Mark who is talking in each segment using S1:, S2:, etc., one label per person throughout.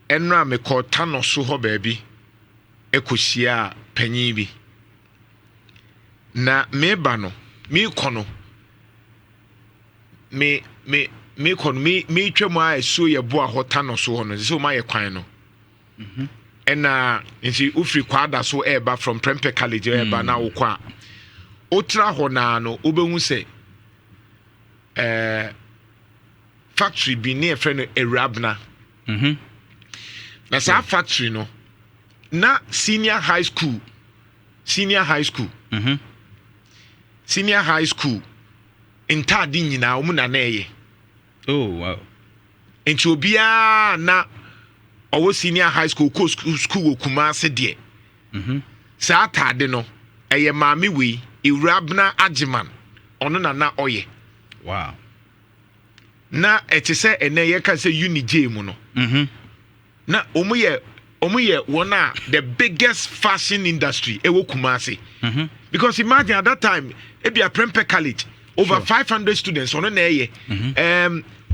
S1: enra me ko tano so ho baabi ekohia panyin bi na me ba no me kono me kono me twam a so ye bo a ho tano so ho no so ma ye kwan no ena nti ufri kwada so eba from Prempeh College eba na wo kwa otra ho na no obehu se factory bi ne friend Ewurabena na sa factory no na senior high school senior high school intadi nyina omu na na eye
S2: oh wow
S1: enti obia na owo senior high school ko school Kumase de sa atade no eye maame we Ewurabena Agiman ono na oye
S2: wow
S1: na etise ene ye ka se unije mu no na omu ye one the biggest fashion industry ewo Kumase because imagine at that time e be a Prempeh College over 500 students ono na eye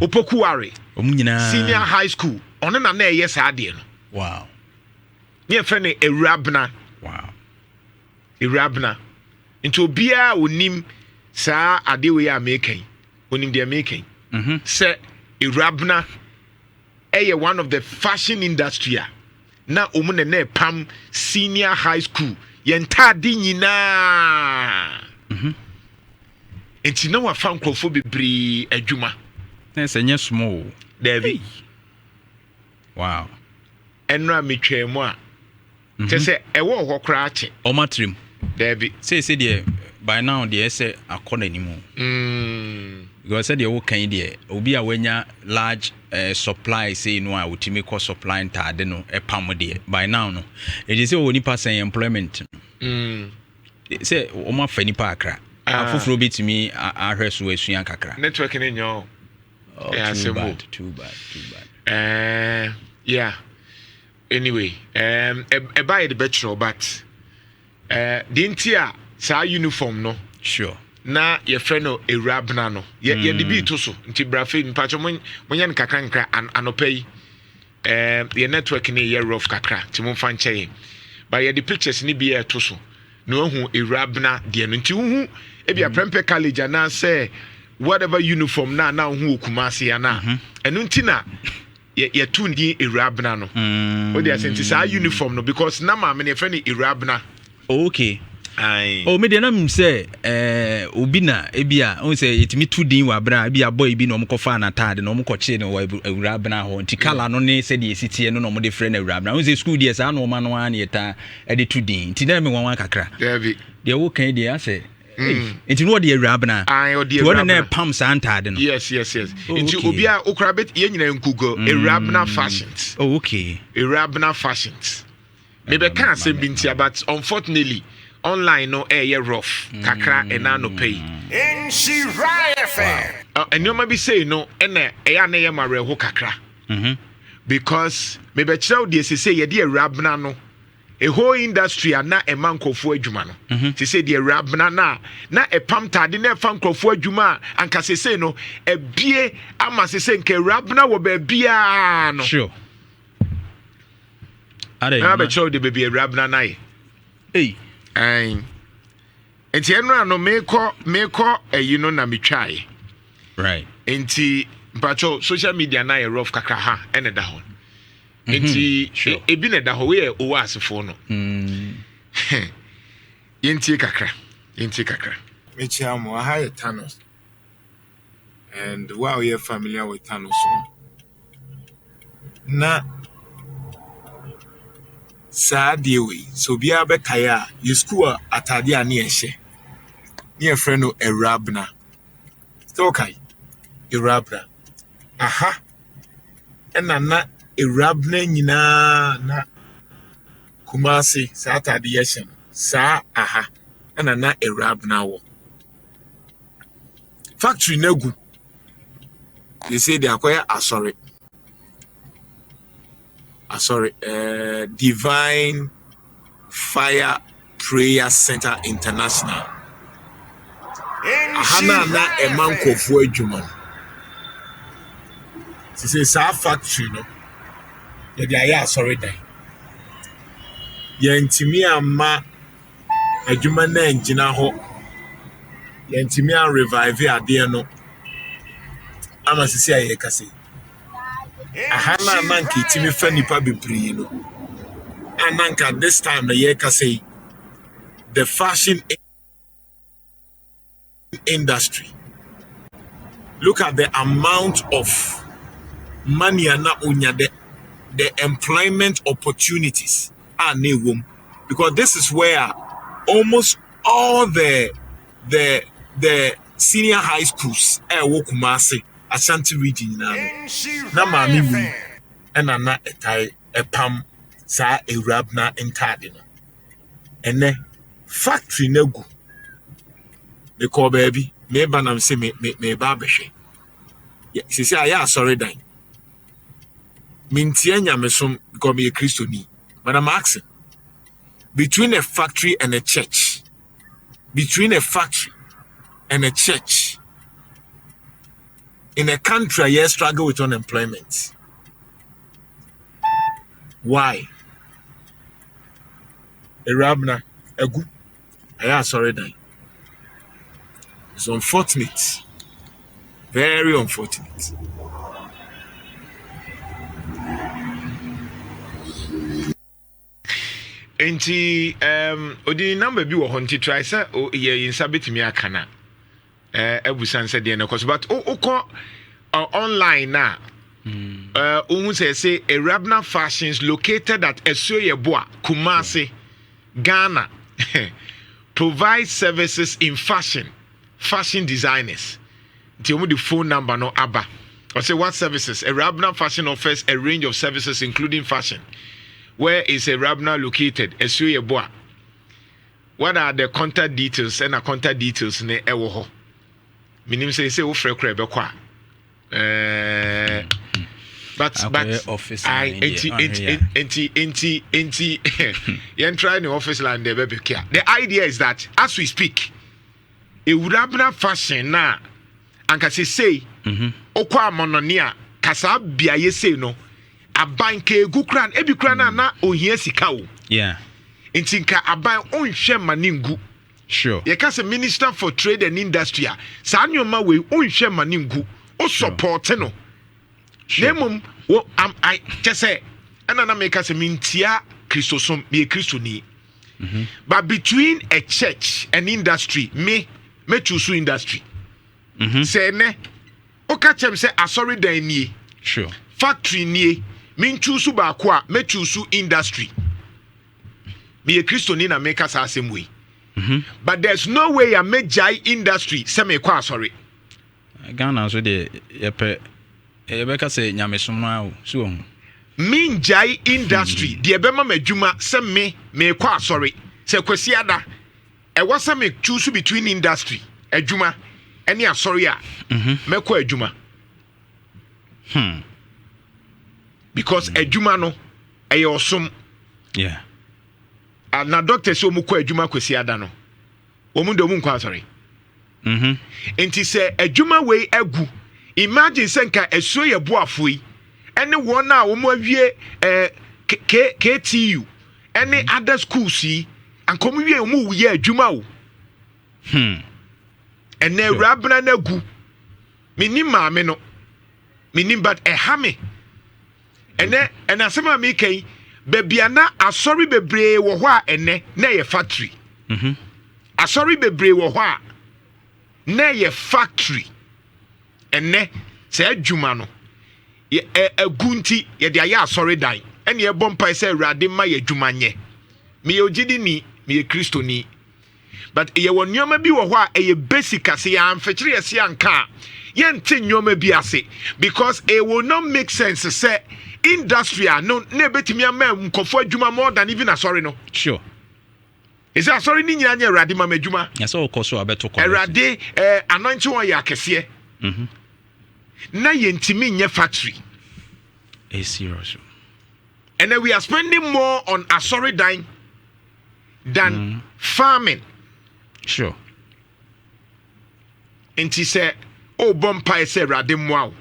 S1: Opokuware senior high school ono na eye sa ade no
S2: wow
S1: ye friend Ewurabena
S2: wow
S1: Ewurabena into obia onim sa ade we ya making onim de making say Ewurabena one of the fashion industry na omune na pam senior high school yentade nyina enti na wa fa nkrofo bebre adwuma
S2: na senye small
S1: David
S2: wow
S1: enra metwemu a tese ewo ho kra ache
S2: o matrim
S1: David
S2: say de by now the say akona nimu because said the wo kan de obi a wanya large supply say no a wotimi ko supply ntade no e pam de by now no it is say oni person employment say o ma fa nipa akra afoforo bitimi ahweso asua kakra
S1: network ni nyo
S2: too bad
S1: yeah anyway e buy the bachelor but the intia sa uniform no
S2: sure
S1: na ye friend no Ewurabena no ye de bi to so nti brafe npa cho monya nkakra anopai ye network ni ye rough kakra ti mo fan che but ye the pictures ni bi ye to so no hu Ewurabena de no nti hu e bi a Prempeh College na say whatever uniform na hu Kumase ya na enu nti na ye tu ndi Ewurabena no o de asenti sa uniform no because na ma me ne friend Ewurabena
S2: okay oh me dey na me say obi na ebia on say yetimi tu din wa bra ebia boy bi na omkofa na tade na omkoche ne wa Ewurabena ho nti kala no ne say de esitie no mo de friend Ewurabena on say school dey say no ma no an yeta e de tu din nti na me wan kakra
S1: David
S2: dey wo kan dey ase nti no de Ewurabena to na pam sa ntade no
S1: yes nti obi a okra bet ye nyina nkugo Ewurabena fashions
S2: oh okay
S1: Ewurabena fashions me be kan say bintia but unfortunately online no rough kakra ena no pay Nhyira FM and you maybe say no ena na ye mare ho kakra because me be chira de say ye de Ewurabena no a whole industry na e man nkofo adwuma no ti say de Ewurabena na e pam tade na e fa nkofo adwuma anka say no e bie ama say nke Ewurabena wo ba bia no
S2: sure
S1: na be chira de be Ewurabena na ye enti enra no meko no na metwae
S2: right
S1: enti mpacho social media na rough kakra ha ene da ho enti ebi na da ho we owa asefo no yenti kakra
S3: mechiamo ha Thanos and wow you're familiar with Thanos na sa de we so bia be kaya you school atade a na ehye ne friend no Ewurabena so okay Ewurabena aha na Ewurabena nyina na Kumase sa atade ehye sa aha na Ewurabena wo factory nagu they say they acquire Divine Fire Prayer Center International. Ahana na emankofu adwuma. Say sa factory no. yɛde ayɛ asɔredan yɛntumi amma adwuma no angyina hɔ yɛntumi revive adeɛ no ama sisi a yɛka sɛ aha na nanka itimi fa nipa bebree no ananka this time na yɛka sɛ the fashion industry. Look at the amount of money and the employment opportunities are new, because this is where almost all the senior high schools Kumasi Ashanti region na mami wi ena na etai epam sa Ewurabena entade no ene factory nagu me call baby me ba nam se me ba behwe sisi aya sorry dan mintie nyamesom because me Christoni, but I'm asking between a factory and a church, in a country you struggle with unemployment. Why? Ewurabena egu aya sorry dan. It's unfortunate. Very unfortunate.
S1: Enti odi number bi wo ho nti try say ye insa betimi aka na ebusan say de na cause but o online na ohun say Ewurabena Fashions located at Esuoyeboa Kumasi Ghana provide services in fashion designers. Nti omu the phone number no aba or say what services. Ewurabena Fashion offers a range of services including fashion. Where is Ewurabena located? Esuoyeboa. What are the contact details and contact details ne ewo ho? Minim say wo frɛ kra be kwa. But
S2: office
S1: I enti yen try the office line there be kia. The idea is that as we speak Ewurabena Fashion na anka say okwa mononia kasa biaye say no aban ka egu kran ebi kran na ohia sika o
S2: yeah
S1: ntinka aban onhwe maningu
S2: sure
S1: ye ka say Minister for Trade and Industry sa nyoma we onhwe maningu o support no nemum wo am I just say ana na make say mintia Christosom be Christoni but between a church and industry me choose industry say ne o ka chem say asori dan nie
S2: sure
S1: factory nie me choose ba ko a me choose industry be a Christoni na make us same way but there's no way a major industry say me kwa sorry
S2: Ghana so de yepe ka say nyamesom no so
S1: me jai industry de be ma madwuma say me kwa sorry say kwasi ada e was me choose between industry adwuma any asori a me kwa adwuma because adwuma no eye osom
S2: yeah
S1: na doctor say omu kwa adwuma kwasi ada no omu de omu kwa asori enti say adwuma we agu imagine say nka Esuoyeboa afoi ene won a omu awie KTU ene other schools yi ankom wie omu wuye adwuma o ene Ewurabena na agu minim maame no minim but ehame ene asema me kai bebia na asori bebree wo ho a ene na ye factory asori bebree wo ho a na ye factory ene se adwuma no ye agunti ye de aya asori dan ene ye bompa se Awurade ma ye adwuma nye me ogidi ni me Kristoni but ye won nyoma bi wo ho a ye basic ase ya amfekire ase anka ye nte nyoma bi ase because it will not make sense say industrial no na betimi ama nkofo adwuma more than even asori no
S2: sure
S1: is that sorry ni nyanya Awurade ma madwuma
S2: yes o koso abeto ko
S1: Awurade anointing one ya kese na ye ntimi nye factory
S2: is serious
S1: and then we are spending more on asori dan than farming
S2: sure
S1: enti say o bompa say Awurade moa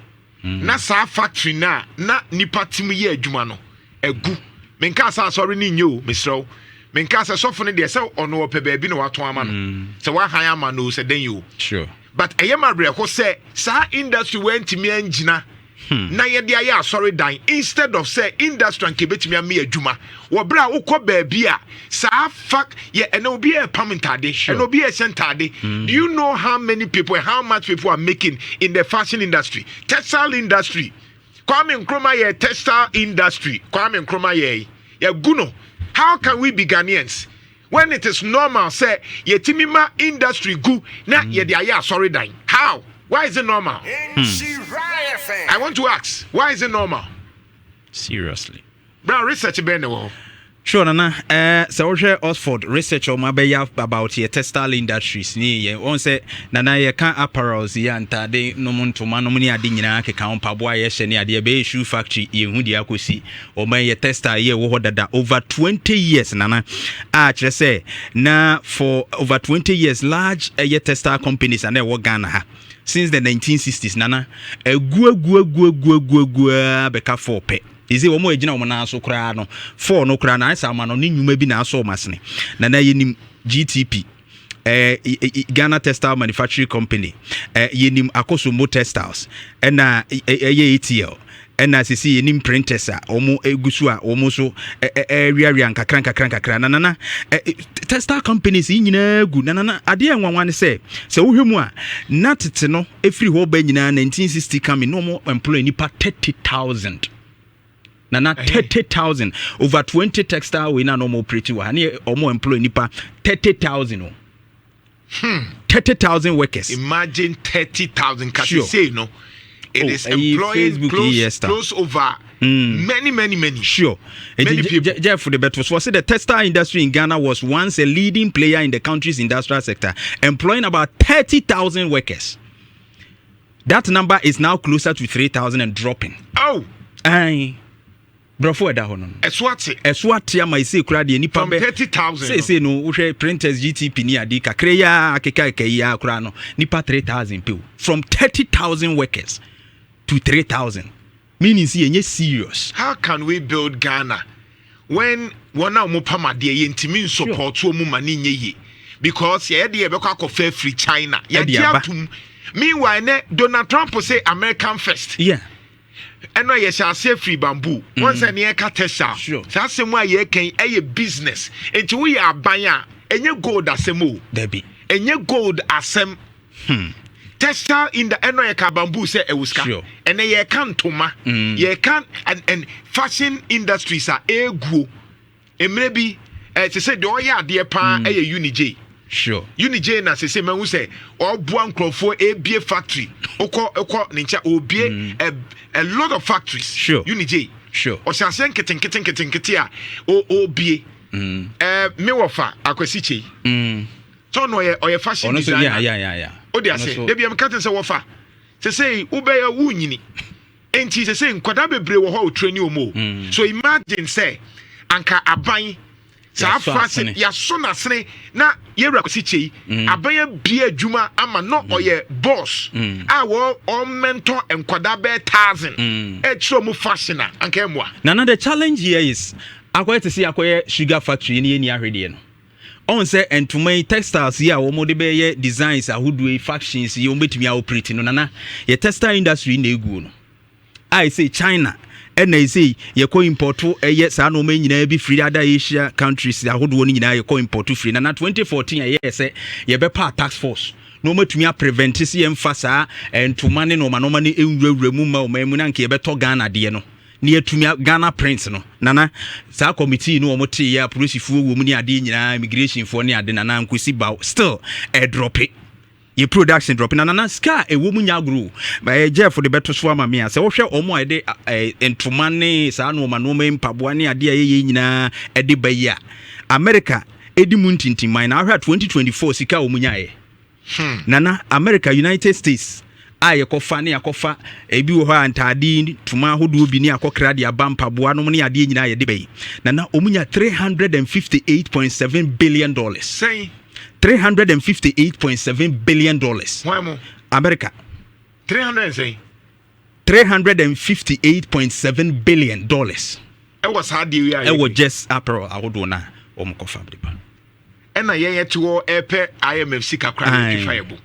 S1: na sa factory na nipa tim ye adwuma no egu menka sa sorry ni nyo misro menka sa sofo ne de se ono pe baabi na wato ama no se wa han ama no se den you
S2: sure
S1: but eyema bre ko se sa industry went me angina na ye de aye sorry dan instead of say industry and kebetimi am adwuma wo bra ukọ baabi a sa fuck ye and obi e pamintade and obi e sentade do you know how many people how much people are making in the fashion industry textile industry Kwame Nkrumah ye textile industry Kwame Nkrumah ye guno how can we be Ghanaians when it is normal say ye timima industry gu na ye de aye sorry dan how why is it normal? I want to ask, why is it normal?
S2: Seriously.
S1: Bro, research ben the
S2: Sure, Nana. So Oxford research on my about your textile industries. Ni on say Nana ye can apparels ye anta de no mun to man no muni ade nyina ke kan paboa ye hye ne ade be shoe factory ye hu de akosi o man ye textile ye wo dada over 20 years Nana. Kire say na for over 20 years large ye textile companies and they work Ghana ha. Since the 1960s Nana egu beka 4 pe is it omo ejina omo na so kra no 4 no kra na asa ma no ni nyuma bi na aso masne Nana yenim GTP Ghana Textile Manufacturing Company yenim Akosumo Textiles na ATL na sisi yenim printers a omo egusu a omo so area nkakran na textile companies nyina gu na ade enwanwa ne se wohwemu a na tete no efiri ho ba nyina 1960 coming no more employ nipa 30,000 na 30,000 over 20 textile we na no more pretty wa na omo employ nipa 30,000 30,000 workers
S1: imagine 30,000 can you say no it is employing close over many
S2: sure
S1: many people.
S2: Jeff for the better was the textile industry in Ghana was once a leading player in the country's industrial sector employing about 30,000 workers. That number is now closer to 3,000 and dropping. Brofo eda ho no eswati ama ise kura de nipa be
S1: 30,000
S2: say no wo hwe printers GTP ni ade kakra ya akeka ya kura no nipa 3,000 pe from 30,000 workers to 3,000 meaning see enye serious.
S1: How can we build Ghana when one now mo pama de ye ntimi support wo mu mani nye because ye de be kwa kofa free China ye atum meanwhile ne Donald Trump say American first and no yes shall say free bamboo once and ye katesha so same way ye can a business enti we are banya enye gold asemo
S2: debi
S1: enye gold asem textile in the eno ye ka bamboo say ewuska and ye can toma ye can and fashion industries are egu maybe to say the oya de pa e unij unij na say man who say or buan crofo ebie factory oko nincha obie a lot of factories unij o shasen keten a obie me wofa akwasiche so no ye fashion designer Odi ase debi am kate se wofa say ubeye wunyini enti say nkwada bebre wo ho training omo so imagine say anka aban sa fashion ya so na sene na yewura kwasiche aban bia adwuma ama no oye boss a wo on mentor nkwada be 1,000 e tro mu fashion anka emwa
S2: na the challenge here is akoye to see akoye sugar factory ni eni ahwede no on say entuma textiles here wo mo de be ye designs ahodo factions ye ombetumi a operate no na ye textile industry na egu no I say China and I say ye ko import ye sa no ma nyina bi free other Asia countries ahodo ni nyina ye ko import free na 2014 ye say ye be pa tax force no matumi a prevent se ye mfa saa entuma ne no ma ne enwurawura mu ma o ma mu na nke ye be to Ghana de no ni atumi Ghana Prince no nana sa committee no omote ya polisifu wo mu ni ade nyina immigration for ni ade nana nkosi ba still drop it ye production drop nana ska wo mu nya grow ba Jeff the better so ama me say wo hwe omo ede entuma ne sa no ma no ma mpaboa ne ade ye nyina ede ba ya America edi mu ntintin na ahwa 2024 sika wo mu nya ye nana America United States ayekofa ne yakofa ebi wo ha antade tuma hodo bi ne akokra de abampa boa no ne ade nyina ye de bai na omunya 358.7 billion dollars
S1: say
S2: 358.7 billion dollars
S1: why mo
S2: America
S1: 300 say
S2: 358.7 billion dollars
S1: ɛwɔ saa deɛ wi a
S2: ɛwɔ just apparel ahodoɔ na wɔn kɔ fab de ba
S1: ɛna yɛn yɛ te wɔ ɛpɛ IMF sika kora ne twifa yɛ bo